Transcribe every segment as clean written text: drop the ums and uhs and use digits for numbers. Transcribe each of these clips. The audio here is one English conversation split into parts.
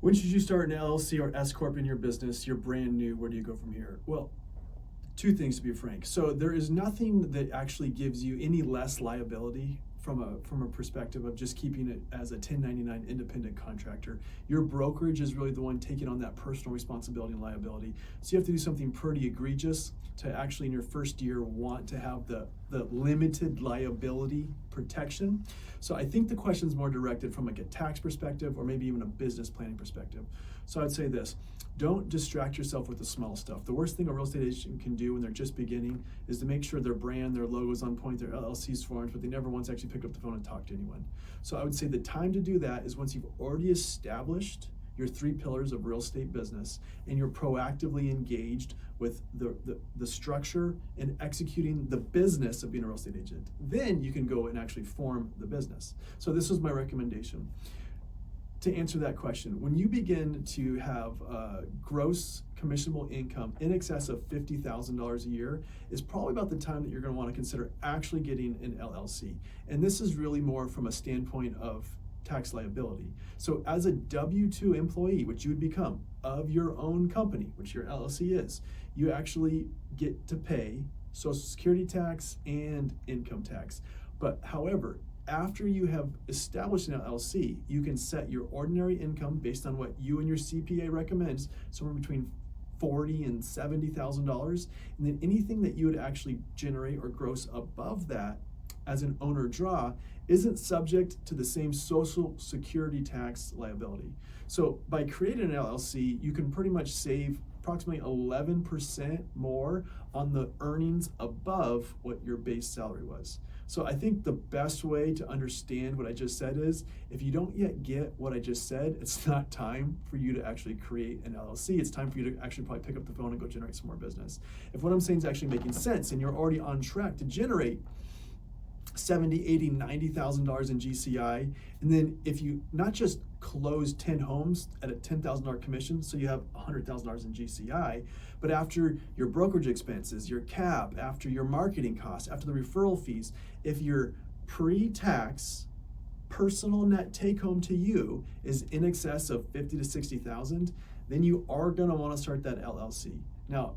When should you start an LLC or S-Corp in your business? You're brand new. Where do you go from here? Well, two things to be frank. So there is nothing that actually gives you any less liability from a perspective of just keeping it as a 1099 independent contractor. Your brokerage is really the one taking on that personal responsibility and liability. So you have to do something pretty egregious to actually in your first year want to have the limited liability protection. So I think the question is more directed from like a tax perspective or maybe even a business planning perspective. So I'd say this: don't distract yourself with the small stuff. The worst thing a real estate agent can do when they're just beginning is to make sure their brand, their logo's on point, their LLC's formed, but they never once actually pick up the phone and talk to anyone. So I would say the time to do that is once you've already established your 3 pillars of real estate business and you're proactively engaged with the structure and executing the business of being a real estate agent. Then you can go and actually form the business. So this was my recommendation. To answer that question, when you begin to have gross commissionable income in excess of $50,000 a year, is probably about the time that you're going to want to consider actually getting an LLC. And this is really more from a standpoint of tax liability. So as a W-2 employee, which you would become of your own company, which your LLC is, you actually get to pay Social Security tax and income tax. But however, after you have established an LLC, you can set your ordinary income based on what you and your CPA recommends, somewhere between $40,000 and $70,000, and then anything that you would actually generate or gross above that as an owner draw isn't subject to the same Social Security tax liability. So by creating an LLC, you can pretty much save approximately 11% more on the earnings above what your base salary was. So I think the best way to understand what I just said is, if you don't yet get what I just said, it's not time for you to actually create an LLC. It's time for you to actually probably pick up the phone and go generate some more business. If what I'm saying is actually making sense and you're already on track to generate $70,000, $80,000, $90,000 in GCI, and then if you not just close 10 homes at a $10,000 commission, so you have $100,000 in GCI, but after your brokerage expenses, your cap, after your marketing costs, after the referral fees, if your pre-tax personal net take home to you is in excess of 50 to 60,000, then you are going to want to start that LLC. Now,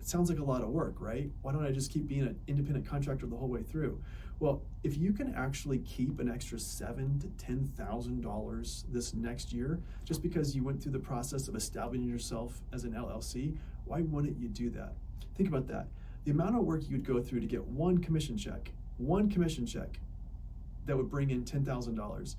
it sounds like a lot of work, right? Why don't I just keep being an independent contractor the whole way through? Well, if you can actually keep an extra $7,000 to $10,000 this next year, just because you went through the process of establishing yourself as an LLC, why wouldn't you do that? Think about that. The amount of work you'd go through to get one commission check that would bring in $10,000,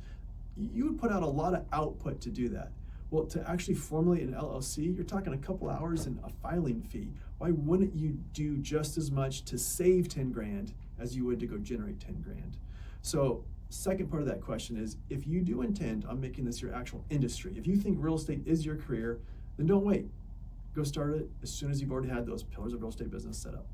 you would put out a lot of output to do that. Well, to actually formulate an LLC, you're talking a couple hours and a filing fee. Why wouldn't you do just as much to save 10 grand as you would to go generate 10 grand? So second part of that question is, if you do intend on making this your actual industry, if you think real estate is your career, then don't wait. Go start it as soon as you've already had those pillars of real estate business set up.